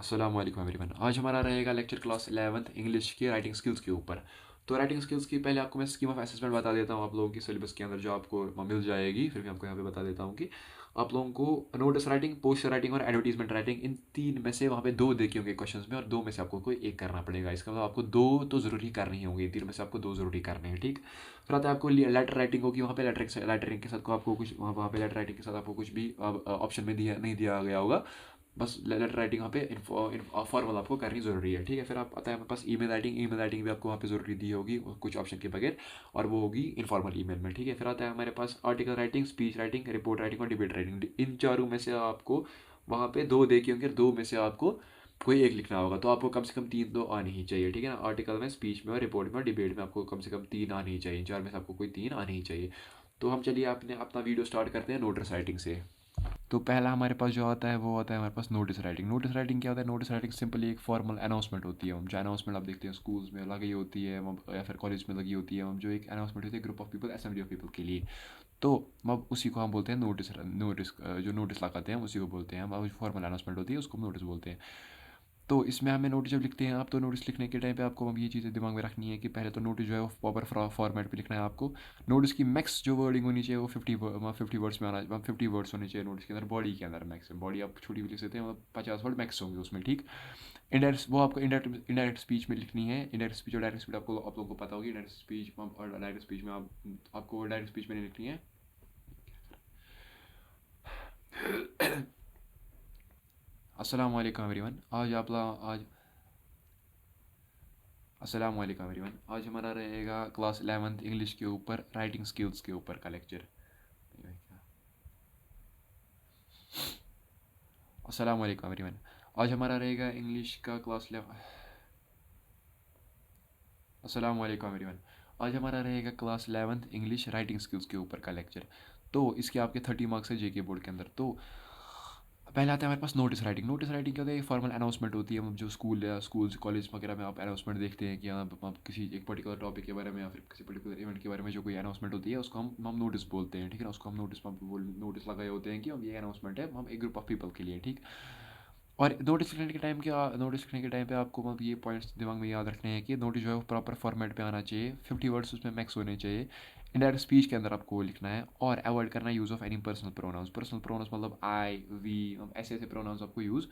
अस्सलाम वालेकुम एवरीवन। आज हमारा रहेगा लेक्चर क्लास 11th इंग्लिश के राइटिंग स्किल्स के ऊपर। तो राइटिंग स्किल्स की पहले आपको मैं स्कीम ऑफ असेसमेंट बता देता हूँ आप लोगों की सिलेबस के अंदर जो आपको मिल जाएगी। फिर मैं आपको यहाँ पे बता देता हूँ कि आप लोगों को नोटिस राइटिंग, पोस्टर राइटिंग और एडवर्टीजमेंट राइटिंग, इन तीन में से वहाँ पे दो देखे होंगे क्वेश्चन में और दो में से आपको कोई एक करना पड़ेगा। इसका मतलब आपको दो तो ज़रूरी करनी ही होंगी, इन तीन में से आपको दो ज़रूरी करने हैं। ठीक, फिर आता है आपको लेटर राइटिंग होगी। वहाँ पे लेटरिंग के साथ को आपको कुछ वहाँ पे लेटर राइटिंग के साथ आपको कुछ भी ऑप्शन में दिया नहीं दिया गया होगा। बस लेटर राइटिंग वहाँ पे फॉर्मल आपको करनी ज़रूरी है। ठीक है, फिर आप आता है हमारे पास ईमेल राइटिंग भी आपको वहाँ पे ज़रूरी दी होगी कुछ ऑप्शन के बगैर, और वो होगी इनफॉर्मल ईमेल में। ठीक है, फिर आता है हमारे पास article writing, speech writing, report writing और डिबेट राइटिंग। इन चारों में से आपको वहाँ पे दो देखे होंगे, दो में से आपको कोई एक लिखना होगा। तो आपको कम से कम तीन तो आनी ही चाहिए। ठीक है ना, आर्टिकल में, स्पीच में और रिपोर्ट में और डिबेट में आपको कम से कम तीन आनी ही चाहिए। चार में से आपको कोई तीन आनी ही चाहिए। तो हम चलिए आपने अपना वीडियो स्टार्ट करते हैं नोटिस राइटिंग से। तो पहला हमारे पास जो आता है वो आता है हमारे पास नोटिस राइटिंग। नोटिस राइटिंग क्या होता है? नोटिस राइटिंग सिंपली एक फॉर्मल अनाउंसमेंट होती है। जो अनाउंसमेंट आप देखते हैं स्कूल्स में लगी होती है या फिर कॉलेज में लगी होती है, जो एक अनाउंसमेंट होती है group of people, assembly of people के लिए। तो अब उसी को हम बोलते हैं नोटिस। नोटिस जो नोटिस लगाते हैं उसी को बोलते हैं हम। फॉर्मल अनाउंसमेंट होती है उसको नोटिस बोलते हैं। तो इसमें हमें नोटिस जब लिखते हैं आप, तो नोटिस लिखने के टाइम पे आपको अब ये चीज़ें दिमाग में रखनी है कि पहले तो नोटिस जो है वो प्रॉपर फॉर्मेट पे लिखना है आपको। नोटिस की मैक्स जो वर्डिंग होनी चाहिए वो 50 वर्ड्स में आना, 50 वर्ड्स होने चाहिए नोटिस के अंदर। बॉडी के अंदर मैक्स, बॉडी आप छोटी भी लिख सकते हैं, मतलब 50 वर्ड मैक्स होंगे उसमें। ठीक, इंडायरेक्ट वो आपको इंडायरेक्ट स्पीच में लिखनी है। इंडायरेक्ट स्पीच और डायरेक्ट स्पीच आपको आप लोगों को पता होगी। इंडायरेक्ट स्पीच और डायरेक्ट स्पीच में आपको डायरेक्ट स्पीच में नहीं लिखनी है। अस्सलाम वालेकुम एवरीवन। आज अस्सलाम वालेकुम एवरीवन। आज हमारा रहेगा क्लास 11th इंग्लिश के ऊपर, राइटिंग स्किल्स के ऊपर का लेक्चर। अस्सलाम वालेकुम एवरीवन। आज हमारा रहेगा इंग्लिश का क्लास 11। अस्सलाम वालेकुम एवरीवन। आज हमारा रहेगा class 11th English writing skills के ऊपर का लेक्चर। तो इसके आपके 30 मार्क्स है जेके बोर्ड के अंदर। तो पहले आता है हमारे पास नोटिस राइटिंग। नोटिस राइटिंग क्या होता है? फॉर्मल अनाउंसमेंट होती है। हम जो स्कूल या स्कूल्स कॉलेज वगैरह में आप अनाउंसमेंट देखते हैं कि आप किसी एक पर्टिकुलर टॉपिक के बारे में या फिर किसी पर्टिकुलर इवेंट के बारे में जो कोई अनाउंसमेंट होती है उसको हम नोटिस बोलते हैं। ठीक है ना, उसको हम नोटिस लगाए होते हैं कि हम ये अनाउंसमेंट है हम एक ग्रुप ऑफ पीपल के लिए। ठीक, और नोटिस लिखने के टाइम पे आपको मतलब ये पॉइंट्स दिमाग में याद रखने हैं कि नोटिस जो है वो प्रॉपर फॉर्मेट पे आना चाहिए, 50 वर्ड्स उसमें मैक्स होने चाहिए। इनडायरेक्ट स्पीच के अंदर आपको वो लिखना है, और अवॉइड करना है use of any personal pronouns. Personal pronouns मतलब आई, वी, ऐसे ऐसे प्रोनाउंस आपको यूज़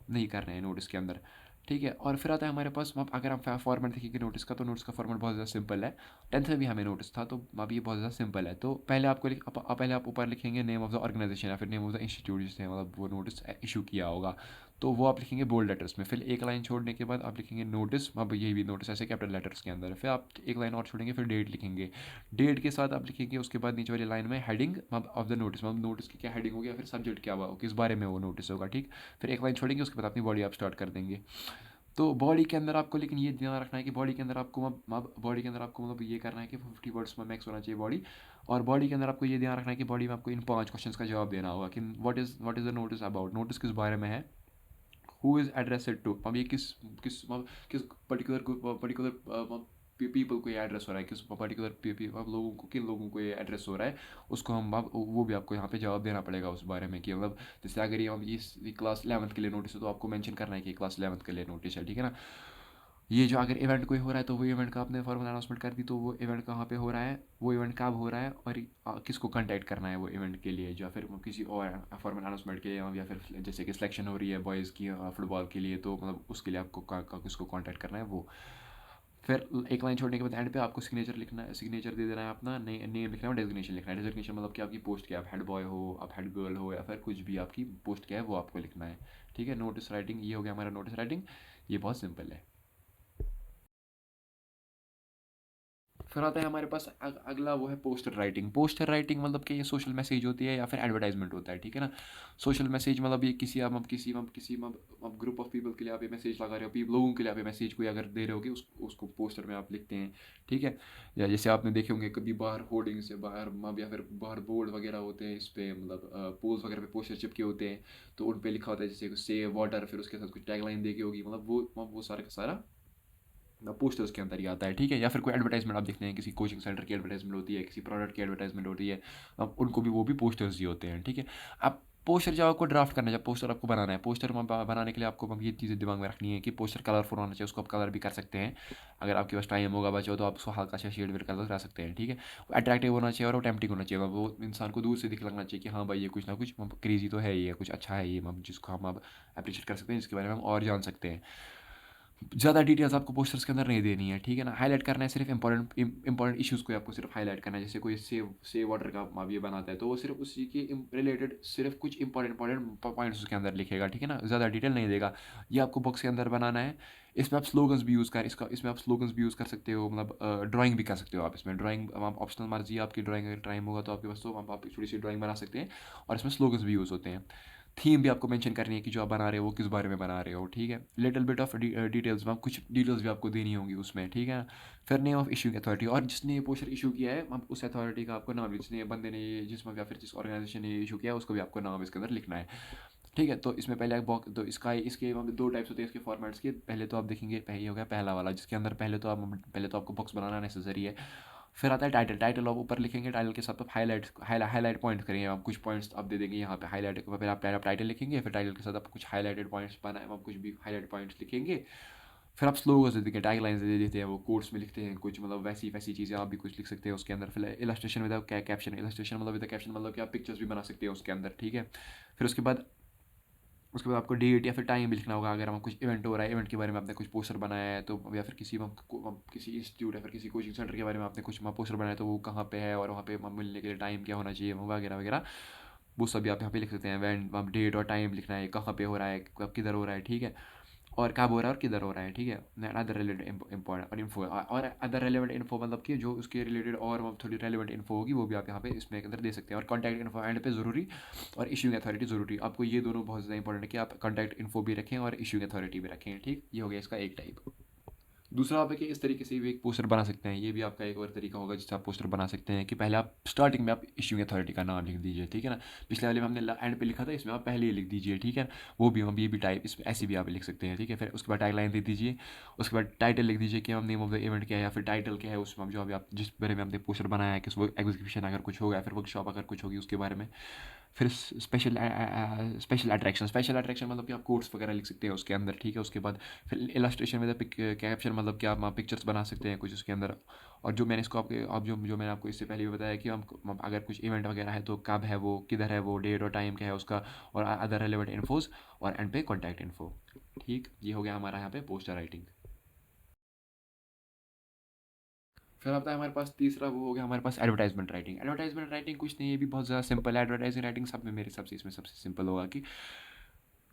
नहीं करने हैं नोटिस के अंदर। ठीक है, और फिर आता है हमारे पास अगर हम फॉर्मेट देखेंगे नोटिस का, तो नोटिस का फॉर्मेट बहुत ज़्यादा सिंपल है। 10th में भी हमें नोटिस था, तो अब ये बहुत ज़्यादा सिंपल है। तो पहले आपको पहले आप ऊपर लिखेंगे नेम ऑफ द ऑर्गेनाइजेशन या फिर नेम ऑफ द इंस्टीट्यूट जिसने मतलब वो नोटिस इशू किया होगा। तो वो आप लिखेंगे बोल्ड लेटर्स में। फिर एक लाइन छोड़ने के बाद आप लिखेंगे नोटिस, अब ये भी नोटिस ऐसे कैपिटल लेटर्स के अंदर। फिर आप एक लाइन और छोड़ेंगे, फिर डेट लिखेंगे। डेट के साथ आप लिखेंगे उसके बाद नीचे वाली लाइन में हेडिंग ऑफ द नोटिस, मतलब नोटिस की क्या हेडिंग होगी या फिर सब्जेक्ट क्या हुआ, किस बारे में वो नोटिस होगा। ठीक, फिर एक लाइन छोड़ेंगे, उसके बाद अपनी बॉडी आप स्टार्ट कर देंगे। तो बॉडी के अंदर आपको लेकिन ये ध्यान रखना है कि बॉडी के अंदर आपको बॉडी के अंदर आपको मतलब ये करना है कि 50 वर्ड्स में मैक्स होना चाहिए बॉडी। और बॉडी के अंदर आपको ये ध्यान रखना है कि बॉडी में आपको इन 5 क्वेश्चंस का जवाब देना होगा कि what is the notice about, notice किस बारे में है। हु इज़ एड्रेसेड टू, अब ये किस किस किस पर्टिकुलर पीपल को ये एड्रेस हो रहा है, किस पर्टिकुलर लोगों को, किन लोगों को ये एड्रेस हो रहा है, उसको हम वो भी आपको यहाँ पे जवाब देना पड़ेगा उस बारे में कि मतलब जैसे अगर ये क्लास 11th के लिए नोटिस है तो आपको मेंशन करना है कि क्लास 11th के लिए नोटिस है। ठीक है ना, ये जो अगर इवेंट कोई हो रहा है तो वो इवेंट का आपने फॉर्मल अनाउंसमेंट कर दी, तो वो इवेंट कहाँ पे हो रहा है, वो इवेंट कब हो रहा है, और किसको कांटेक्ट करना है वो इवेंट के लिए, या फिर किसी और फॉर्मल अनाउंसमेंट के लिए, या फिर जैसे कि सिलेक्शन हो रही है बॉयज़ की फुटबॉल के लिए, तो मतलब उसके लिए आपको किसको कांटेक्ट करना है वो। फिर एक लाइन छोड़ने के बाद एंड पे आपको सिग्नेचर लिखना है, सिग्नेचर दे देना है अपना, नेम लिखना है और डेजिग्नेशन लिखना है। डेजिग्नेशन मतलब कि आपकी पोस्ट क्या है, आप हेड बॉय हो, आप हेड गर्ल हो, या फिर कुछ भी आपकी पोस्ट क्या है वो आपको लिखना है। ठीक है, नोटिस राइटिंग ये हो गया हमारा नोटिस राइटिंग। ये बहुत सिंपल है। फिर आता है हमारे पास अगला, वो है पोस्टर राइटिंग। पोस्टर राइटिंग मतलब कि ये सोशल मैसेज होती है या फिर एडवर्टाइजमेंट होता है। ठीक है ना, सोशल मैसेज मतलब ये किसी ग्रुप ऑफ पीपल के लिए आप ये मैसेज लगा रहे हो, लोगों के लिए आप ये मैसेज कोई अगर दे रहे होगे उसको पोस्टर में आप लिखते हैं। ठीक है, या जैसे आपने देखे होंगे कभी बाहर होर्डिंग से बाहर या फिर बाहर बोर्ड वगैरह होते हैं, इस पे मतलब पोल्स वगैरह पे पोस्टर चिपके होते हैं, तो उन पे लिखा होता है जैसे सेव वाटर, फिर उसके साथ कुछ टैगलाइन दे के होगी, मतलब वो सारा का सारा पोस्टर्स के अंदर ही आता है। ठीक है, या फिर कोई एडवर्टाइजमेंट आप देखते हैं, किसी कोचिंग सेंटर की एडवर्टाइजमेंट होती है, किसी प्रोडक्ट की एडवर्टाइजमेंट होती है, अब उनको भी वो भी पोस्टर्स ही होते हैं। ठीक है, अब पोस्टर जब आपको ड्राफ्ट करना है, जब पोस्टर आपको बनाना है, पोस्टर बनाने के लिए आपको ये चीज़ें दिमाग में रखनी है कि पोस्टर कलरफुल होना चाहिए, उसको आप कलर भी कर सकते हैं। अगर आपके पास टाइम होगा बचा हो तो आप उसको हल्का सा शेड वेड कलर करा सकते हैं, ठीक है। वो अट्रैक्टिव होना चाहिए और वो टेम्पटिंग होना चाहिए, वो इंसान को दूर से दिख लगना चाहिए कि हाँ भाई ये कुछ ना कुछ क्रेजी तो है, ये कुछ अच्छा है, ये जिसको हम अब अप्रिशिएट कर सकते हैं, जिसके बारे में हम और जान सकते हैं। ज़्यादा डिटेल्स आपको पोस्टर्स के अंदर नहीं देनी है, ठीक है ना। हाईलाइट करना है सिर्फ इंपॉर्टेंट इश्यूज़ को आपको सिर्फ हाईलाइट करना है। जैसे कोई सेव वाटर का आप ये बनाता है तो वो सिर्फ उसी के रिलेटेड सिर्फ कुछ इंपॉर्टेंट पॉइंट्स उसके अंदर लिखेगा, ठीक है ना, ज़्यादा डिटेल नहीं देगा। ये आपको बॉक्स के अंदर बनाना है। इसमें आप स्लोगन्स भी यूज़ कर इसका इसमें आप स्लोगन्स भी यूज़ कर सकते हो, मतलब ड्राइंग भी कर सकते हो आप इसमें। ड्राइंग आप ऑप्शनल मर्जी है आपकी, ड्राइंग अगर टाइम होगा तो आपके पास, तो आप छोटी सी ड्राइंग बना सकते हैं और इसमें स्लोगन्स भी यूज़ होते हैं। थीम भी आपको मेंशन करनी है कि जो आप बना रहे हो वो किस बारे में बना रहे हो, ठीक है। लिटिल बिट ऑफ डिटेल्स में कुछ डिटेल्स भी आपको देनी होंगी उसमें, ठीक है। फिर नेम ऑफ इशू की अथॉरिटी, और जिसने ये पोस्टर इशू किया है हम उस अथॉरिटी का आपको नाम, जिसने बंदे ने जिसमें या फिर जिस ऑर्गेनाइजेशन ने इशू किया है उसको भी आपको नाम इसके अंदर लिखना है, ठीक है। तो इसमें पहले बॉक्स, तो इसके दो टाइप्स होते हैं इसके फॉर्मेट्स के। पहले तो आप देखेंगे, पहले हो गया पहला वाला जिसके अंदर पहले तो आपको बॉक्स बनाना नेसेसरी है। फिर आता है टाइटल आप ऊपर लिखेंगे, टाइटल के साथ आप हाईलाइट पॉइंट करेंगे, आप कुछ पॉइंट्स आप दे देंगे यहाँ पे हाईलाइट, फिर आप टाइटल लिखेंगे, फिर टाइटल के साथ आप कुछ हाईलाइटेड पॉइंट्स बनाए, आप कुछ भी हाईलाइट पॉइंट्स लिखेंगे। फिर आप स्लोगन्स दे देंगे, टैगलाइंस दे देते हैं, वो कोट्स में लिखते हैं कुछ, मतलब वैसी वैसी चीज़ें आप भी कुछ लिख सकते हैं उसके अंदर। फिर इलस्ट्रेशन विद कैप्शन, इलस्ट्रेशन मतलब विद कैप्शन मतलब कि आप पिक्चर्स भी बना सकते हैं उसके अंदर, ठीक है। फिर उसके बाद आपको डेट या फिर टाइम भी लिखना होगा। अगर हम कुछ इवेंट हो रहा है, इवेंट के बारे में आपने कुछ पोस्टर बनाया है तो, या फिर किसी इंस्टीट्यूट या फिर किसी कोचिंग सेंटर के बारे में आपने कुछ पोस्टर बनाया है तो वो कहाँ पे है और वहाँ पे मिलने के लिए टाइम क्या होना चाहिए वगैरह वगैरह, वो सभी आप यहाँ पे लिख सकते हैं। इवेंट डेट और टाइम लिखना है, कहाँ पे हो रहा है, कब किधर हो रहा है, ठीक है, और कब हो रहा है और किधर हो रहा है, ठीक है। अदर रिलेटेड इंपॉर्टेंट और इन्फो, और अदर रेलेवेंट इन्फो मतलब कि जो उसके रिलेटेड और थोड़ी रेलेवेंट इन्फो होगी वो भी आप यहाँ पे इसमें अंदर दे सकते हैं। और कॉन्टैक्ट इन्फो एंड पे ज़रूरी, और इशूइंग अथॉरिटी ज़रूरी। आपको ये दोनों बहुत ज़्यादा इंपॉर्टेंट है कि आप कॉन्टैक्ट इन्फो भी रखें और इशूइंग अथॉरिटी भी रखें, ठीक। ये हो गया इसका एक टाइप। दूसरा आप है कि इस तरीके से भी एक पोस्टर बना सकते हैं, ये भी आपका एक और तरीका होगा जिससे आप पोस्टर बना सकते हैं कि पहले आप स्टार्टिंग में आप इशूइंग अथॉरिटी का नाम लिख दीजिए, ठीक है ना। पिछले वाले में हमने एंड पे लिखा था, इसमें आप पहले ही लिख दीजिए, ठीक है। वो भी हम ये भी टाइप इसमें ऐसे भी आप लिख सकते हैं, ठीक है। फिर उसके बाद टैगलाइन दे दीजिए, उसके बाद टाइटल लिख दीजिए कि हम नेम ऑफ द इवेंट क्या है, या फिर टाइटल क्या है उसमें जो अभी आप जिस बारे में आपने पोस्टर बनाया है, कि वो एग्जीबिशन अगर कुछ होगा, फिर वर्कशॉप अगर कुछ होगी उसके बारे में। फिर स्पेशल अट्रैक्शन मतलब कि आप कोट्स वगैरह लिख सकते हैं उसके अंदर, ठीक है। उसके बाद फिर इलस्ट्रेशन में कैप्शन मतलब कि आप पिक्चर्स बना सकते हैं कुछ उसके अंदर। और जो मैंने इसको जो मैंने आपको इससे पहले भी बताया कि हम अगर कुछ इवेंट वगैरह है तो कब है वो, किधर है वो, डेट और टाइम क्या है उसका, और अदर रेलेवेंट इन्फोज, और एंड पे कॉन्टैक्ट इन्फो, ठीक। ये हो गया हमारा यहाँ पे पोस्टर राइटिंग। फिर आता है हमारे पास तीसरा, वो हो गया हमारे पास एडवर्टाइजमेंट राइटिंग। एडवर्टाइजमेंट राइटिंग कुछ नहीं, ये भी बहुत ज़्यादा सिंपल है। एडवर्टाइजिंग राइटिंग सब में मेरे हिसाब से इसमें सबसे सिंपल होगा कि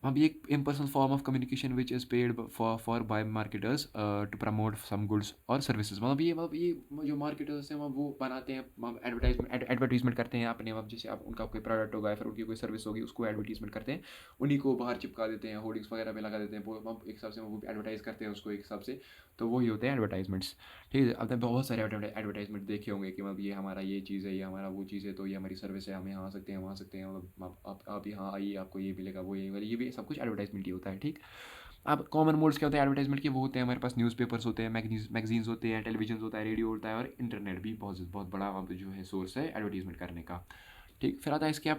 अब ये एक impersonal form of communication which is paid for by marketers to promote some goods और सर्विसेज। मतलब ये जो मार्केटर्स हैं वो बनाते हैं एडवर्टीजमेंट करते हैं अपने, अब जैसे आप उनका कोई प्रोडक्ट होगा या फिर उनकी कोई सर्विस होगी उसको एडवर्टीजमेंट करते हैं, उन्हीं को बाहर चिपका देते हैं, होर्डिंग्स वगैरह पे लगा देते हैं, वो एक हिसाब से वो एडवर्टाइज करते हैं उसको एक हिसाब से। तो वही होते हैं एडवर्टाइजमेंट्स, ठीक है। आपने बहुत सारे एडवर्टाइजमेंट देखे होंगे कि मतलब ये हमारा ये चीज़ है, ये हमारा वो चीज़ है, तो ये हमारी सर्विस है, हम यहाँ आ सकते हैं, वहाँ आ सकते हैं, मतलब आप यहाँ आइए, आपको ये मिलेगा, वो ये भी सब कुछ एडवर्टाइजमेंट ही होता है, ठीक। अब कॉमन मोड्स क्या होते हैं एडवर्टाइजमेंट के, वो होते हैं हमारे पास न्यूज़पेपर्स होते हैं, मैगजीन्स होते हैं, टेलीविजन होता है, रेडियो होता है, और इंटरनेट भी बहुत बहुत बड़ा जो है सोर्स है एडवर्टीजमेंट करने का, ठीक। फिर आता है इसके अब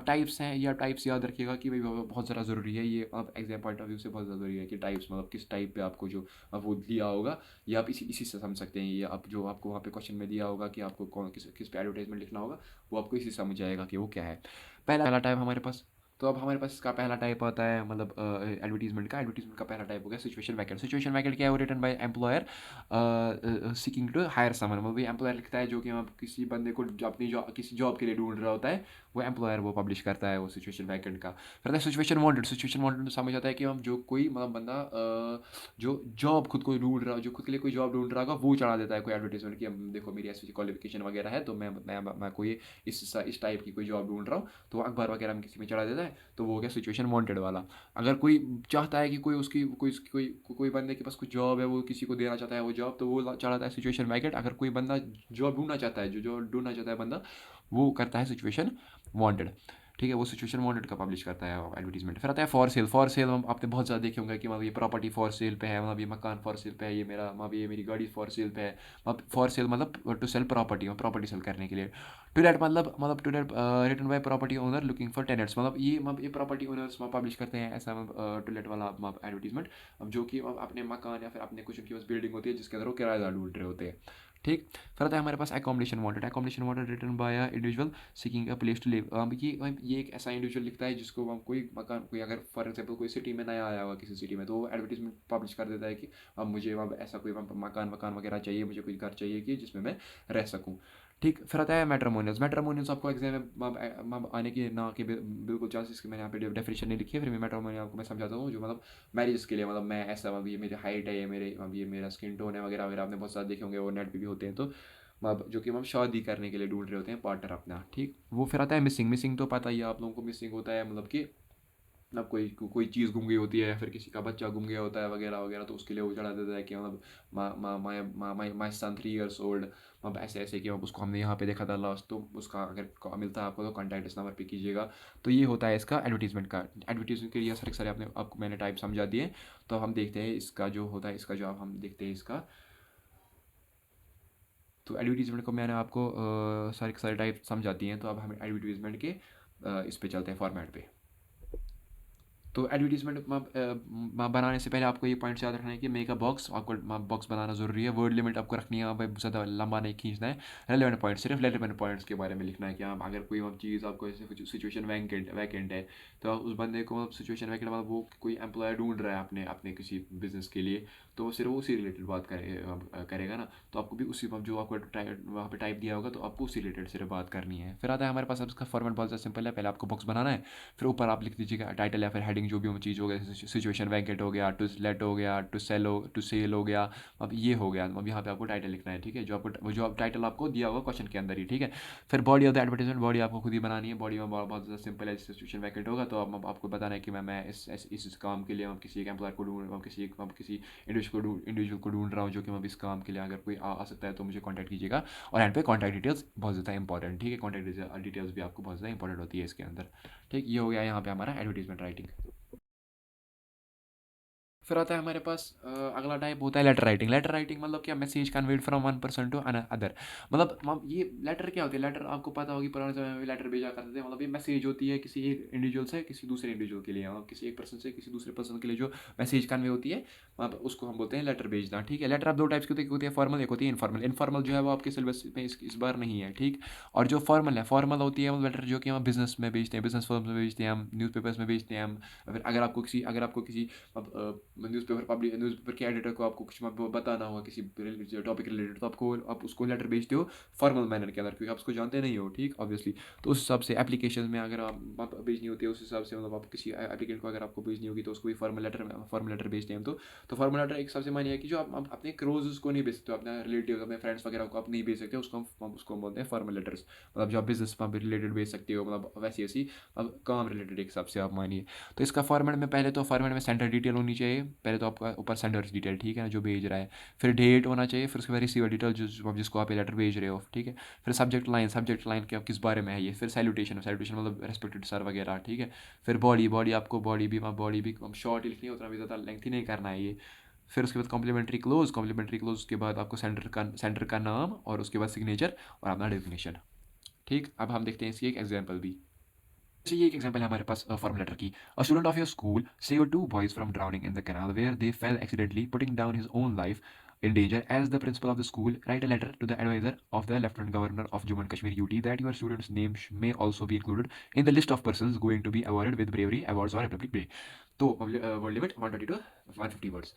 टाइप्स हैं, ये आप टाइप्स याद रखिएगा कि भाई बहुत ज़्यादा ज़रूरी है ये, अब एग्जाम पॉइंट ऑफ व्यू से बहुत ज़्यादा ज़रूरी है कि टाइप्स मतलब किस टाइप पे आपको जो अब वो दिया होगा, ये आप इसी से समझ सकते हैं। ये आप जो आपको वहाँ पे क्वेश्चन में दिया होगा कि आपको कौन किस पे एडवर्टाइजमेंट लिखना होगा, वो आपको इसी से समझ जाएगा कि वो क्या है। पहला टाइप हमारे पास, तो अब हमारे पास इसका पहला टाइप आता है, मतलब एडवर्टीजमेंट का पहला टाइप हो गया सिचुएशन वैकेंट। सिचुएशन वैकेंट क्या है, वो written by employer seeking to hire someone, वो भी एम्प्लॉयर लिखता है जो कि आप किसी बंदे को अपनी जॉब किसी जॉब के लिए ढूंढ रहा होता है, वो एम्प्लॉयर वो पब्लिश करता है वो सिचुएशन वैकेंट का। फिर आता है सिचुएशन वांटेड। सिचुएशन वांटेड समझ आता है कि हम जो कोई मतलब बंदा जो जॉब खुद को ढूंढ रहा, जो खुद के लिए कोई जॉब ढूंढ रहा होगा, वो चढ़ा देता है कोई एडवर्टीजमेंट कि हम देखो मेरी ऐसी क्वालिफिकेशन वगैरह है, तो मैं कोई इस टाइप की कोई जॉब ढूंढ रहा हूँ, तो अखबार वगैरह में किसी में चढ़ा देता है, तो वो हो गया सिचुएशन वांटेड वाला। अगर कोई चाहता है कि कोई उसकी कोई बंदे के पास कुछ जॉब है, वो किसी को देना चाहता है वो जॉब, तो वो चढ़ाता है सिचुएशन वैकेंट। अगर कोई बंदा जॉब ढूंढना चाहता है, जो ढूंढना चाहता है बंदा, वो करता है सिचुएशन वांटेड, ठीक है, वो सिचुएशन वांटेड का पब्लिश करता है एडवर्टीजमेंट। फिर आता है फॉर सेल। फॉर सेल आपने बहुत ज़्यादा देखे होंगे कि मतलब ये प्रॉपर्टी फॉर सेल पे है, मतलब ये मकान फॉर सेल पे है, ये मेरा मतलब ये मेरी गाड़ी फॉर सेल पे है। फॉर सेल मतलब to sell property, property sell करने के लिए। टू लेट मतलब to let written by property owner looking for tenants, मतलब ये प्रॉपर्टी ओनर्स पब्लिश करते हैं ऐसा टू लेट वाला एडवर्टीजमेंट। अब जो कि अपने मकान या फिर अपने कुछ उनकी बस बिल्डिंग होती है जिसके अंदर वो किराएदार ढूंढ रहे होते हैं। ठीक। फिर आता है हमारे पास accommodation wanted. Accommodation wanted written by individual seeking a place to live. ये एक ऐसा इंडिविजुअल लिखता है जिसको हम कोई मकान, कोई अगर फॉर एग्जांपल कोई सिटी में नया आया हुआ किसी सिटी में, तो वो एडवर्टीजमेंट पब्लिश कर देता है कि अब मुझे वहाँ ऐसा कोई मकान मकान वगैरह चाहिए, मुझे कोई घर चाहिए कि जिसमें मैं रह सकूँ। ठीक। फिर आता है मैट्रिमोनियल्स। मैट्रिमोनियल्स आपको एग्जाम में आने के ना के बिल्कुल चांसेस की मैंने यहाँ पे डेफिनेशन नहीं लिखी है, फिर मैं मैट्रिमोनियल आपको मैं समझाता हूँ जो मतलब मैरिज के लिए, मतलब मैं ऐसा अब ये मेरी हाइट है, ये मेरा स्किन टोन है वगैरह वगैरह, आपने बहुत सारे देखे होंगे वो नेट पे भी होते हैं। तो जो कि हम शादी करने के लिए ढूंढ रहे होते हैं पार्टनर अपना। ठीक। वो फिर आता है मिसिंग। मिसिंग तो पता ही है आप लोगों को, मिसिंग होता है मतलब कि मतलब कोई चीज़ गुम गई होती है या फिर किसी का बच्चा गुम गया होता है वगैरह वगैरह, तो उसके लिए वो चढ़ा देता है कि मतलब माई सन 3 years old, मतलब ऐसे ऐसे कि अब उसको हमने यहाँ पे देखा था लास्ट, तो उसका अगर मिलता है आपको तो कॉन्टैक्ट इस नंबर पे कीजिएगा। तो ये होता है इसका एडवर्टीजमेंट का। एडवर्टीजमेंट के लिए सारे आपको मैंने टाइप समझा दिए। तो हम देखते हैं इसका जो होता है, इसका जो अब हम देखते हैं इसका। तो एडवर्टीजमेंट को मैंने आपको सारे टाइप समझा दिए हैं। तो अब हम एडवर्टीजमेंट के इस पे चलते हैं फॉर्मेट पे। तो एडवर्टीजमेंट बनाने से पहले आपको ये पॉइंट्स याद रखना है कि मेक अ बॉक्स, आपको बॉक्स बनाना ज़रूरी है। वर्ड लिमिट आपको रखनी है, आप ज़्यादा लंबा नहीं खींचना है। रेलेवेंट पॉइंट, सिर्फ रेलेवेंट पॉइंट्स के बारे में लिखना है कि आप अगर कोई चीज़ आपको ऐसे सिचुएशन वैकेंट है, तो आप उस बंदे को सिचुएशन वैकेंट मतलब वो कोई एम्प्लॉयर ढूंढ रहा है अपने अपने किसी बिजनेस के लिए, तो वो सिर्फ उसी रिलेटेड बात करेगा ना। तो आपको भी उसी जो आपको वहाँ पे टाइप दिया होगा तो आपको उसी रिलेटेड सिर्फ बात करनी है। फिर आता है हमारे पास अब इसका फॉर्मेट बहुत ज़्यादा सिंपल है। पहले आपको बॉक्स बनाना है, फिर ऊपर आप लिख दीजिएगा टाइटल या फिर हेडिंग जो भी वो चीज़ हो गया, सिचुएशन वैकेंट हो गया, टू लेट हो गया, टू सेल हो गया, अब ये हो गया। अब यहाँ पे आपको टाइटल लिखना है, ठीक है, जो टाइटल आपको दिया होगा क्वेश्चन के अंदर ही। ठीक है। फिर body of the advertisement, body आपको खुद ही बनानी है। बॉडी में बहुत ज़्यादा सिंपल है, सिचुएशन वैकेंट होगा तो अब आपको बताना है कि मैं इस काम के लिए किसी एक एम्प्लॉयर को ढूंढ किसी इंडिविजुअल को ढूंढ रहा हूँ जो कि मैं इस काम के लिए अगर कोई आ सकता है तो मुझे कॉन्टैक्ट कीजिएगा। और एंड पे कॉन्टैक्ट डिटेल्स बहुत ज़्यादा इंपॉर्टेंट। ठीक है, कॉन्टैक्ट डिटेल्स भी आपको बहुत ज़्यादा इंपॉर्टेंट होती है इसके अंदर। ठीक। ये हो गया यहाँ पे हमारा एडवर्टीजमेंट राइटिंग। फिर आता है हमारे पास अगला टाइप होता है लेटर राइटिंग। लेटर राइटिंग मतलब क्या, message conveyed from one person to other. मतलब ये लेटर क्या होती है, लेटर आपको पता होगी पुराने समय में लेटर भेजा करते थे, मतलब ये मैसेज होती है किसी एक इंडिविजुअल से किसी दूसरे इंडिविजुअल के लिए, मतलब किसी एक पर्सन से किसी दूसरे पर्सन के लिए जो मैसेज कन्वे होती है, मतलब उसको हम बोलते हैं लेटर भेजना। ठीक है। लेटर आप दो टाइप्स की होती है, फॉर्मल एक होती है इनफॉर्मल। इनफॉर्मल जो है वो आपके सिलेबस में इस बार नहीं है। ठीक। और जो फॉर्मल है, फॉर्मल होती है वो लेटर जो कि हम बिजनेस में भेजते हैं, बिजनेस फर्म्स में भेजते हैं, हम न्यूज़पेपर्स में भेजते हैं हम। फिर अगर आपको किसी न्यूज़पेपर के एडिटर को आपको कुछ बताना होगा किसी टॉपिक रिलेटेड, तो आप उसको लेटर भेजते हो फॉर्मल मैनर के अंदर, क्योंकि आप उसको जानते नहीं हो। ठीक। ऑब्वियसली। तो उस हिसाब से एप्लीकेशन में अगर आप भेजनी होती है उस हिसाब से, मतलब आप किसी एप्लीकेंट को अगर आपको भेजनी होगी तो उसको भी फॉर्मल लेटर भेजते हैं हम। तो फॉर्मल लेटर एक हिसाब से मानिए कि जो आप अपने क्लोज को नहीं भेज सकते, अपने रिलेटिव अपने फ्रेंड्स वगैरह को आप नहीं भेज सकते, उसको बोलते हैं फॉर्मल लेटर्स। मतलब जो आप बिजनेस रिलेटेड भेज सकते हो, मतलब वैसी ऐसी अब काम रिलेटेड एक हिसाब से आप मानिए। तो इसका फॉर्मेट में पहले तो फॉर्मेट में सेंडर डिटेल होनी चाहिए, पहले तो आपका ऊपर सेंडर डिटेल, ठीक है ना, जो भेज रहा है। फिर डेट होना चाहिए, फिर उसके बाद रिसीवर डिटेल जिसको आप लेटर भेज रहे हो। ठीक है। फिर सब्जेक्ट लाइन के किस बारे में है ये। फिर सैल्यूटेशन मतलब रेस्पेक्टेड सर वगैरह। ठीक है। फिर बॉडी भी शॉर्ट ही लिखनी है, उतना भी ज़्यादा लेंथी नहीं करना है ये। फिर उसके बाद कॉम्प्लीमेंट्री क्लोज के बाद आपको सेंडर का नाम और उसके बाद सिग्नेचर और अपना डेफिनेशन। ठीक। अब हम देखते हैं इसकी एक एग्जाम्पल भी। जैसे ये एक एग्जांपल है हमारे पास फॉर्म लेटर की। A student of your school saved two boys from drowning in the canal where they fell accidentally putting down his own life in danger. As the principal of the school, write a letter to the advisor of the Lieutenant Governor of Jammu and Kashmir UT that your student's name may also be included in the list of persons going to be awarded with bravery awards or Republic Day. तो word limit 120 to 150 words.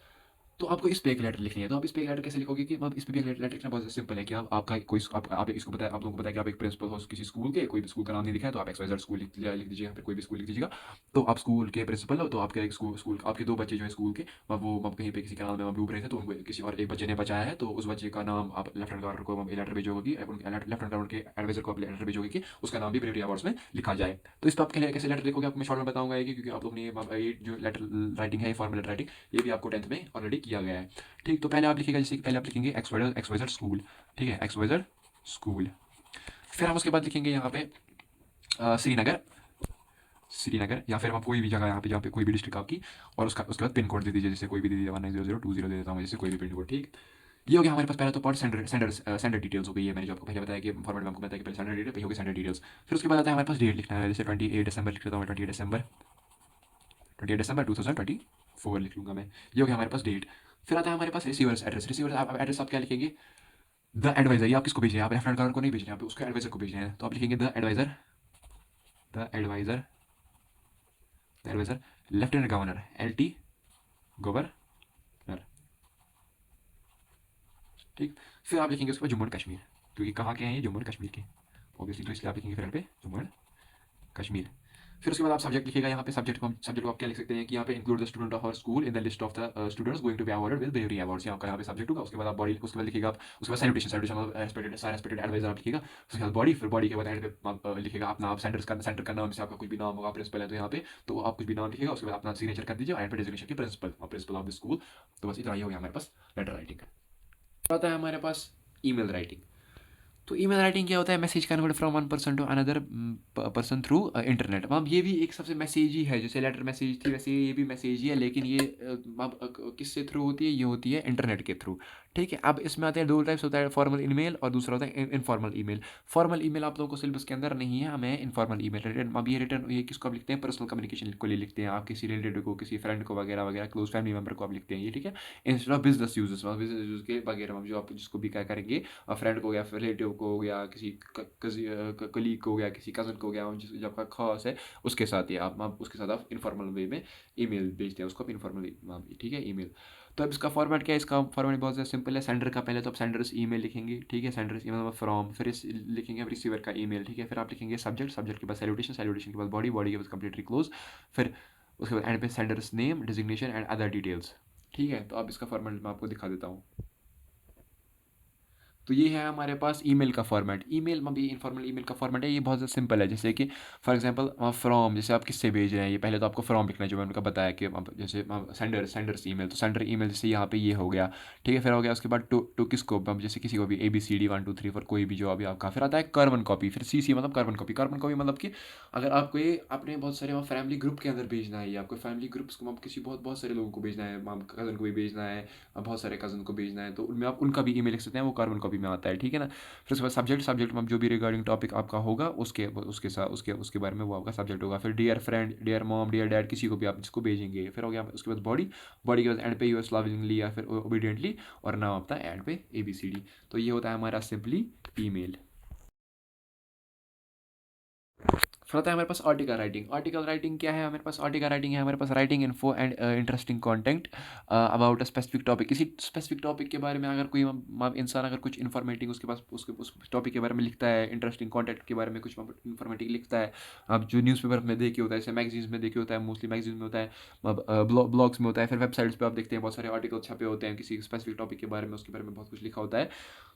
तो आपको इस पे एक letter लिखनी है। तो आप इस पे एक लेटर कैसे लिखोगे कि मतलब इस पे भी एक लेटर लिखना बहुत सिंपल है कि आप आपका कोई आप इसको पता है, आप लोगों को पता है कि आप एक प्रिंसिपल हो किसी स्कूल के, कोई भी स्कूल का नाम नहीं लिखा है तो आप XYZ स्कूल लिख दीजिएगा, फिर कोई भी स्कूल लिख दीजिएगा। तो आप स्कूल के प्रिंसिपल हो, तो आपके एक स्कूल आपके दो बच्चे जो है स्कूल के, वो कहीं पे किसी कैनाल में डूब रहे थे, तो उनको किसी और एक बच्चे ने बचाया है, तो उस बच्चे का नाम आप लेफ्टिनेंट गवर्नर को लेटर भेजोगे, लेफ्टिनेंट गवर्नर के एडवाइजर को लेटर भेजोगे कि उसका नाम भी ब्रेवरी अवार्ड्स में लिखा जाए। तो इस पर आप कैसे लेटर लिखोगे आपको मैं शॉर्ट में बताऊंगा ये, क्योंकि आप लोग ने ये जो लेटर राइटिंग है, फॉर्मल लेटर राइटिंग, ये भी आपको 10th में ऑलरेडी किया गया है। ठीक। तो पहले आप लिखिएगा, जैसे पहले आप लिखेंगे XYZ स्कूल। ठीक है, XYZ स्कूल। फिर हम उसके बाद लिखेंगे यहाँ पे श्रीनगर। श्रीनगर, या फिर आप कोई भी जगह यहाँ पे जहाँ पे कोई भी डिस्ट्रिक्ट आपकी, और उसके बाद पिन कोड दे दीजिए, जैसे कोई भी दे दीजिए 190020 दे देता हूँ, जैसे कोई भी पिन कोड, ठीक। ये हो गया हमारे पास पहला तो पार्ट सेंडर डिटेल्स हो गई है। मैंने जो आपको पहले बताया कि फॉर्मेट में आपको बताया कि पहले सेंडर डिटेल, फिर हो गई सेंडर डिटेल्स। फिर उसके बाद आता है हमारे पास डेट लिखना है, जैसे 28 दिसंबर लिख लेता हूँ मैं, 28 दिसंबर 2024 लिख लूँगा मैं। ये हो गया हमारे पास डेट। फिर आता है हमारे पास रिसीवर्स एड्रेस। रिसीवर्स एड्रेस आप क्या लिखेंगे, द एडवाइजर। ये आप किसको भेज रहे हैं, आप लेफ्टिनेंट गवर्नर को नहीं भेज रहे हैं, आप उसके एडवाइजर को भेज रहे हैं, तो आप लिखेंगे the advisor, the advisor, the advisor lieutenant governor, LT governor, ठीक। फिर आप लिखेंगे उसके बाद जम्मू एंड कश्मीर, क्योंकि कहाँ के हैं ये, जम्मू एंड कश्मीर के, ऑब्वियसली, तो इसलिए आप लिखेंगे फिर पे जम्मू एंड कश्मीर। फिर उसके बाद आप सब्जेक्ट लिखेगा, यहाँ पे सब्जेक्ट को आप क्या लिख सकते हैं कि यहाँ पे include the student of our school in the list of the students going to be awarded with bravery awards. यहाँ पे सब्जेक्ट होगा। उसके बाद आप बॉडी, उसके बाद लिखेगा आप, उसके बाद सैल्यूटेशन रेस्पेक्टेड एडवाइजर आप लिखेगा। उसके बाद बॉडी, फिर बॉडी के बाद एंड पे आप लिखेगा अपना, आप सेंटर का नाम से आपका कुछ भी नाम होगा, प्रिंसिपल है तो यहाँ पे तो आप कुछ भी नाम लिखेगा। उसके बाद अपना सिग्नेचर कर दीजिए, एंड पे डेजिग्नेशन के प्रिंसिपल ऑफ द स्कूल। तो बस इतना ही हो गया हमारे पास लेटर राइटिंग का। आता है हमारे पास ईमेल राइटिंग। तो ईमेल राइटिंग क्या होता है, message convert from one person to another person through internet. अब ये भी एक सबसे मैसेज ही है, जैसे लेटर मैसेज थी वैसे ये भी मैसेज ही है, लेकिन ये किससे थ्रू होती है, ये होती है इंटरनेट के थ्रू, ठीक है। अब इसमें आते हैं दो टाइप्स, होता है फॉर्मल ईमेल और दूसरा होता है इनफॉर्मल ईमेल। फॉर्मल ईमेल आप लोगों को सिलेबस के अंदर नहीं है, हमें इनफॉर्मल ईमेल रिटर्न। अब ये रिटर्न ये किसको आप लिखते हैं, पर्सनल कम्युनिकेशन को लिए लिखते हैं, आप किसी रिलेटिव को, किसी फ्रेंड को वगैरह वगैरह, क्लोज फैमिली मेंबर को आप लिखते हैं ये, ठीक है। Instead of business users, business use के वगैरह जो आप जिसको भी क्या करेंगे, फ्रेंड को हो गया, रिलेटिव को हो गया, किसी कलीग को हो गया, किसी कज़न को हो गया, जो आपका खास है, उसके साथ ही आप उसके साथ आप इनफॉर्मल वे में ईमेल भेजते हैं उसको, आप इनफॉर्मल, ठीक है, ईमेल। तो अब इसका फॉर्मेट क्या है, इसका फॉर्मेट बहुत ज़्यादा सिंपल है। सेंडर का पहले तो आप सेंडर्स ईमेल लिखेंगे, ठीक है, सेंडर्स ईमेल फ्रॉम, फिर लिखेंगे आप रिसीवर का ईमेल, ठीक है। फिर आप लिखेंगे सब्जेक्ट के बाद सैल्यूटेशन के बाद बॉडी के बाद कंप्लीटली क्लोज, फिर उसके बाद एंड पे sender's name, designation and other details, ठीक है। तो अब इसका फॉर्मेट मैं आपको दिखा देता हूँ। तो ये है हमारे पास ईमेल का फॉर्मेट। ईमेल में भी इनफॉर्मल ईमेल का फॉर्मेट है, ये बहुत ज़्यादा सिंपल है। जैसे कि फॉर एग्जांपल फ्रॉम, जैसे आप किससे भेज रहे हैं, ये पहले तो आपको फ्रॉम लिखना है, जो मैंने उनका बताया कि जैसे सेंडर्स ईमेल, तो सेंडर ईमेल जैसे यहाँ पे ये हो गया, ठीक है। फिर हो गया उसके बाद टू किसको, जैसे किसी को भी ABCD 1 2 3 4 कोई भी जो अभी आपका, फिर आता है कार्बन कॉपी, फिर CC मतलब कार्बन कॉपी मतलब कि अगर आपको ये अपने बहुत सारे फैमिली ग्रुप के अंदर भेजना है, ये आपको फैमिली ग्रुप्स को किसी बहुत बहुत सारे लोगों को भेजना है, कज़न को भी भेजना है, बहुत सारे कज़न को भेजना है, तो उनमें आप उनका भी ईमेल लिख सकते हैं, वो कार्बन कॉपी में आता है, ठीक है ना। फिर उसके बाद सब्जेक्ट में जो भी रिगार्डिंग टॉपिक आपका होगा उसके साथ उसके बारे में वो आपका सब्जेक्ट होगा। फिर dear friend, dear mom, dear dad, किसी को भी आप जिसको भेजेंगे। फिर हो गया उसके बाद बॉडी के बाद एंड पे यूएस लविंगली या फिर ओबीडियंटली, और नाम आपका एंड पे ABCD। तो ये होता है हमारा सिंपली ईमेल। फिर होता है हमारे पास आर्टिकल राइटिंग क्या है, हमारे पास आर्टिकल राइटिंग है, हमारे पास writing info and interesting content about a specific topic. किसी स्पेसिफिक टॉपिक के बारे में अगर कोई इंसान अगर कुछ इन्फॉर्मेटिव उसके पास उस टॉपिक के बारे में लिखता है, इंटरेस्टिंग कंटेंट के बारे में कुछ इन्फॉर्मेटिव लिखता है, अब जो न्यूज़पेपर में देखे होता है, जैसे मैगजीन्स में देखे होता है, मोस्टली मैगजीन में होता है, ब्लॉग्स में होता है, फिर वेबसाइट्स पर आप देखते हैं बहुत सारे आर्टिकल छपे होते हैं किसी स्पेसिफिक टॉपिक के बारे में, उसके बारे में बहुत कुछ लिखा होता है,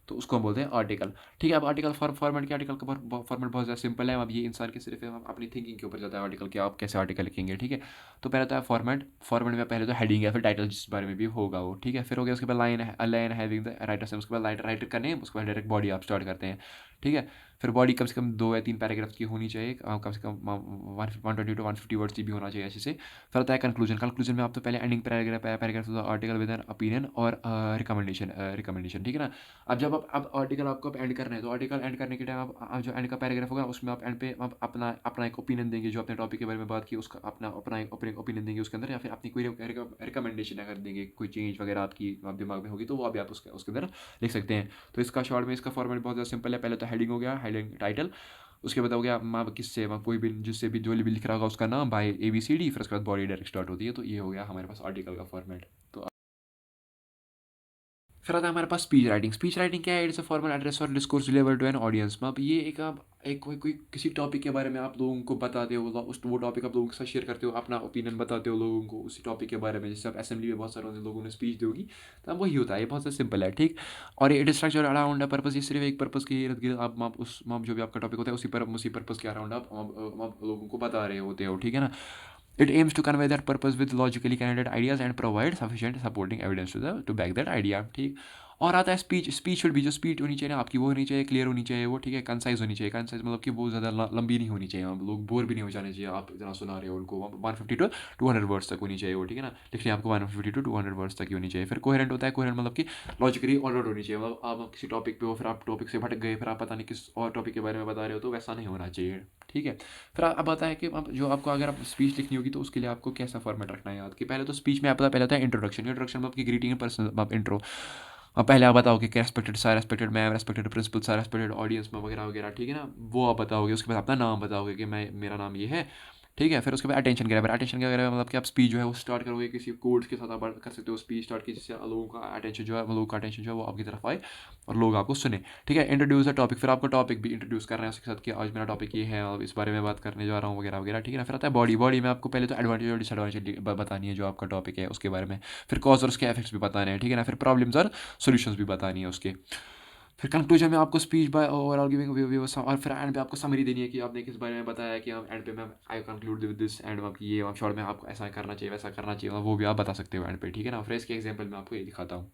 तो उसको हम बोलते हैं आर्टिकल, ठीक है। अब आर्टिकल फॉर्मेट क्या, आर्टिकल का फॉर्मेट बहुत ज़्यादा सिंपल है। अब ये इंसान के सिर्फ अपनी थिंकिंग के ऊपर जाता है आर्टिकल कि आप कैसे आर्टिकल लिखेंगे, ठीक है। तो पहले तो है फॉर्मेट में पहले तो हेडिंग या फिर टाइटल जिस बारे में भी होगा वो, ठीक है। फिर हो गया उसके बाद लाइन हैविंग द राइटर से, उसके बाद राइटर का नेम, उसके बाद डायरेक्ट बॉडी आप स्टार्ट करते हैं, ठीक है। फिर बॉडी कम से कम 2 या 3 पैराग्राफ्स की होनी चाहिए, कम से कम 120 to 150 वर्ड्स की भी होना चाहिए अच्छे से। फिर आता है कंक्लूजन में आप तो पहले ending paragraph article with an opinion और रिकमेंडेशन, ठीक है ना। अब जब आप आर्टिकल आपको एंड करना है, तो आर्टिकल एंड करने के टाइम आप जो एंड का पैराग्राफ होगा उसमें आप एंड पे आप अपना एक ओपिनियन देंगे, जो अपने टॉपिक के बारे में बात की उसका अपना एक ओपिनियन देंगे उसके अंदर, या फिर अपनी कोई रिकमेंडेशन अगर देंगे, कोई चेंज वगैरह आपकी आप दिमाग में होगी तो वो आप उसके अंदर लिख सकते हैं। तो इसका शॉर्ट में इसका फॉर्मेट बहुत ज़्यादा सिंपल है। पहले तो हेडिंग हो गया, हेडिंग टाइटल, उसके बाद हो गया किससे कोई भी जिससे भी जो भी लिख रहा होगा उसका नाम बाय ABCD, फिर उसके बाद बॉडी डायरेक्ट स्टार्ट होती है। तो ये हो गया हमारे पास आर्टिकल का फॉर्मेट। तो फिर आता है हमारे पास स्पीच राइटिंग क्या है, इट्स अ फॉर्मल एड्रेस और discourse deliver to an audience. में अब ये एक कोई किसी टॉपिक के बारे में आप लोगों को बताते हो, वो टॉपिक आप लोगों के साथ शेयर करते हो, अपना ओपिनियन बताते हो लोगों को उसी टॉपिक के बारे में। जैसे आप असेंबली में बहुत सारे लोगों ने स्पीच दी होगी, तो अब वही होता है, ये बहुत सा सिंपल है, ठीक। और ये it is structure around a purpose, ये सिर्फ एक पर्पस के इर्द गिर्द आप जो भी आपका टॉपिक होता है उसी पर्पस के अराउंड आप लोगों को बता रहे होते हो, ठीक है ना। It aims to convey that purpose with logically connected ideas and provide sufficient supporting evidence to back that idea, ठीक। और आता है स्पीच। स्पीच शुड भी, जो स्पीच होनी चाहिए ना आपकी, वो होनी चाहिए क्लियर होनी चाहिए, वो ठीक है, कंसाइज होनी चाहिए। कंसाइज मतलब कि बहुत ज़्यादा लंबी नहीं होनी चाहिए, लोग बोर भी नहीं हो जाने चाहिए आप इतना सुना रहे हो उनको। 150 टू 200 वर्ड्स तक होनी चाहिए वो, ठीक है ना, लिखनी आपको 150 टू 200 वर्ड्स तक ही होनी चाहिए। फिर कोहेरेंट होता है, कोहेरेंट मतलब कि लॉजिकली ऑर्डर होनी चाहिए। मतलब आप किसी टॉपिक पे हो, फिर आप टॉपिक से भटक गए, फिर आप पता नहीं किस और टॉपिक के बारे में बता रहे हो, तो वैसा नहीं होना चाहिए, ठीक है। फिर अब आता है कि अब जो आपको अगर आप स्पीच लिखनी होगी तो उसके लिए आपको कैसा फॉर्मेट रखना है याद कि पहले तो स्पीच में आपका पहले होता है इंट्रोडक्शन। इंट्रोडक्शन में आपकी ग्रीटिंग पर्सनल आप इंट्रो, अब पहले आप बताओगे कि respected sir, respected ma'am, respected principal sir, respected audience में वगैरह वगैरह, ठीक है ना, वो आप बताओगे। उसके बाद अपना नाम बताओगे कि मैं, मेरा नाम ये है, ठीक है। फिर उसके बाद अटेंशन ग्रैबर। अटेंशन ग्रैबर मतलब कि आप स्पीच जो है वो स्टार्ट करोगे किसी कोड्स के साथ, आप कर सकते हो स्पीच स्टार्ट की जिससे लोगों का अटेंशन जो है, लोगों का अटेंशन जो है वो आपकी तरफ आए और लोग आपको सुने, ठीक है। इंट्रोड्यूस द टॉपिक, फिर आपको टॉपिक भी इंट्रोड्यूस कर रहे हैं उसके साथ कि आज मेरा टॉपिक ये है और इस बारे में बात करने जा रहा हूँ वगैरह वगैरह, ठीक है ना। फिर आता है बॉडी। बॉडी में आपको पहले तो एडवांटेज और डिसएडवांटेज बतानी है जो आपका टॉपिक है उसके बारे में। फिर कॉज और उसके इफेक्ट्स भी बताने हैं, ठीक है ना। फिर प्रॉब्लम्स और सॉल्यूशंस भी बतानी है उसके। फिर कंक्लूजन में आपको speech bye overall giving view, और फिर एंड पे आपको समरी देनी है कि आपने किस बारे में बताया कि हम एंड पे मैं I conclude with this and आपकी ये आप शॉर्ट में आपको ऐसा करना चाहिए वैसा करना चाहिए, वो भी आप बता सकते हो एंड पे, ठीक है ना। फिर इसके एग्जांपल में आपको ये दिखाता हूँ।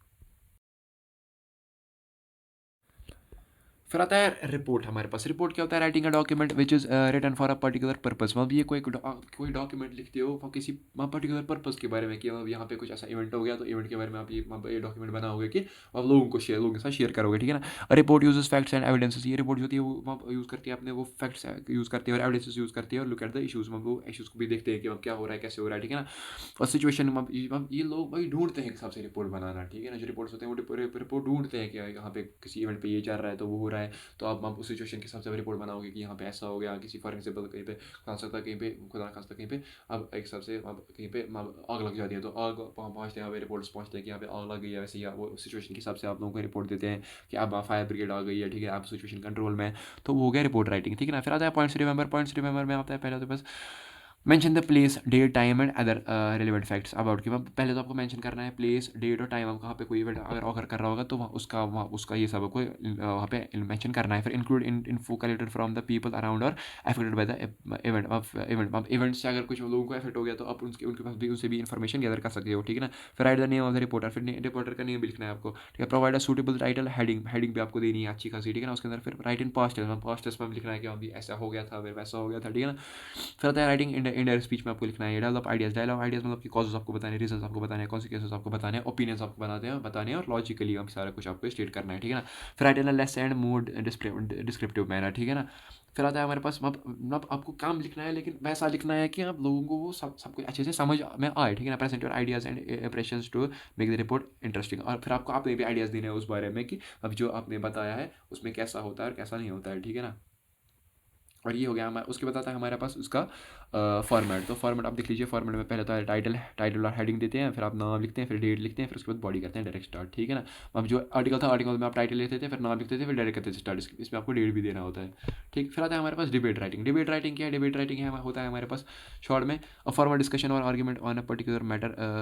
फिर आता है रिपोर्ट हमारे पास। रिपोर्ट क्या होता है? Writing a document which is written for a particular purpose. मतलब ये कोई डॉक्यूमेंट लिखते हो आप किसी पर्टिकुलर पर्पस के बारे में कि मतलब यहाँ पे कुछ ऐसा इवेंट हो गया तो इवेंट के बारे में आप ये डॉक्यूमेंट बनाओगे कि आप लोगों के साथ शेयर करोगे, ठीक है ना। Report uses facts and evidences. ये रिपोर्ट जो होती है वो यूज़ करती है अपने वो फैक्ट्स यूज़ करती है और एविडेंसेस यूज़ करती है और लुक एट द इशूज़, मतलब वो इशूज़ को भी देखते हैं कि अब क्या हो रहा है, कैसे हो रहा है, ठीक है ना। और सिचुएशन में ये लोग भाई ढूंढते हैं हिसाब से रिपोर्ट बनाना, ठीक है ना। जो रिपोर्ट्स होते हैं वो रिपोर्ट ढूंढते हैं कि यहाँ पे किसी इवेंट पे ये चल रहा है तो वो हो रहा है, तो आप उस सिचुएशन के हिसाब से रिपोर्ट बनाओगे कि यहाँ पे ऐसा हो गया, किसी फॉर एग्जाम्पल कहीं पे खांसता कहीं पे खुदा खांसता कहीं पे, अब एक हिसाब से अब कहीं पे आग लग जाती है तो आग पहुँचते हैं, रिपोर्ट्स पहुँचते हैं कि यहाँ पे आग लग गई है, वैसे ही वो सिचुएशन के हिसाब से आप लोगों को रिपोर्ट देते हैं कि अब फायर ब्रिगेड आ गई है, ठीक है, आप सिचुएशन कंट्रोल में, तो वो हो गया रिपोर्ट राइटिंग, ठीक है ना। फिर आता है पॉइंट्स रिमेंबर। पॉइंट्स रिमेंबर में आता है पहले तो बस mention the place date time and other relevant facts about कि पहले तो आपको मेंशन करना है प्लेस डेट और टाइम, कहाँ पे कोई इवेंट अगर ऑकर कर रहा होगा तो वहाँ उसका ये सब आपको वहाँ पे मेंशन करना है। फिर include info collected from the people around और अफेक्टेड बाय द इवेंट से अगर कुछ लोगों को इफेक्ट हो गया तो आप उनके पास भी उनसे भी इन्फॉर्मेशन गैदर कर सकते हो, ठीक है ना। फिर right the name of the reporter. फिर रिपोर्टर का नेम भी लिखना है आपको, ठीक है। Provide a suitable title. Heading भी आपको देनी है अच्छी खासी, ठीक है ना। उसके अंदर फिर राइट इन पास्ट टेंस में लिखना है कि अभी ऐसा हो गया था फिर वैसा हो गया था, ठीक है ना। फिर आता है राइटिंग इंडायरेक्ट स्पीच में आपको लिखना है डेवलप आइडियाज। डेवलप आइडियाज मतलब कि कॉजेस आपको बताने, रीजंस आपको बताने, कॉन्सिक्वेंसेस आपको बताने, ओपिनियंस आपको बताने और लॉजिकली हम सारा कुछ आपको स्टेट करना है, ठीक है ना। फिर right in less and more descriptive manner, ठीक है ना। फिर आता है हमारे पास मतलब आपको काम लिखना है लेकिन वैसा लिखना है कि आप लोगों को वो सब कुछ अच्छे से समझ में आए, ठीक है ना। Present your ideas and impressions to make the report interesting. और फिर आपको अपने भी आइडियाज़ देने हैं उस बारे में कि अब जो आपने बताया है उसमें कैसा होता है और कैसा नहीं होता है, ठीक है ना। और ये हो गया हमारा। उसके बाद आता है हमारे पास उसका फॉर्मेट। तो फॉर्मेट आप देख लीजिए। फॉर्मेट में पहले तो है टाइटल और हेडिंग देते हैं, फिर आप नाम लिखते हैं, फिर डेट लिखते हैं, फिर उसके बाद बॉडी करते हैं डायरेक्ट स्टार्ट, ठीक है ना। अब जो आर्टिकल था आर्टिकल में आप टाइटल लिखते थे, फिर नाम लिखते थे, फिर डायरेक्ट करते थे स्टार्ट। इसमें आपको डेट भी देना होता है, ठीक। फिर आता है हमारे पास डिबेट राइटिंग। डिबेट राइटिंग क्या है? डिबेट राइटिंग है होता है हमारे पास शॉर्ट में अ फॉर्मल डिस्कशन और argument on a particular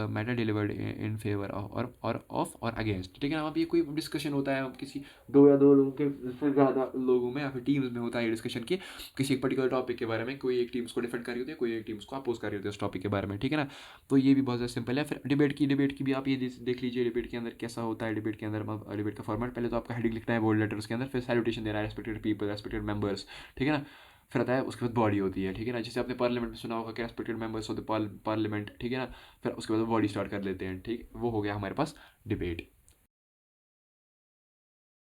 matter delivered in favour और ऑफ और अगेंस्ट, ठीक है ना। अब ये कोई डिस्कशन होता है किसी दो या दो लोगों के से ज़्यादा लोगों में या फिर टीम्स में होता है ये डिस्कशन की किसी एक पर्टिकुलर टॉपिक के बारे में। कोई एक टीम उसको डिफेंड कर रही होती है, कोई एक टीम उसको अपोज कर रही होती है उस टॉपिक के बारे में, ठीक है ना। तो ये भी बहुत ज़्यादा सिंपल है। फिर डिबेट की भी आप ये देख लीजिए डिबेट के अंदर कैसा होता है। डिबेट के अंदर डिबेट का फॉर्मेट पहले तो आपका हेडिंग लिखना है बोल्ड लेटर्स के अंदर, फिर सैल्यूटेशन देना है रेस्पेक्टेड पीपल, रेस्पेक्टेड मेंबर्स, ठीक है ना। फिर आता है उसके बाद बॉडी होती है, ठीक है ना। जैसे आपने पार्लियामेंट में सुना होगा कि respected members of the parliament, ठीक है ना। फिर उसके बाद बॉडी स्टार्ट कर लेते हैं, ठीक। वो हो गया हमारे पास डिबेट।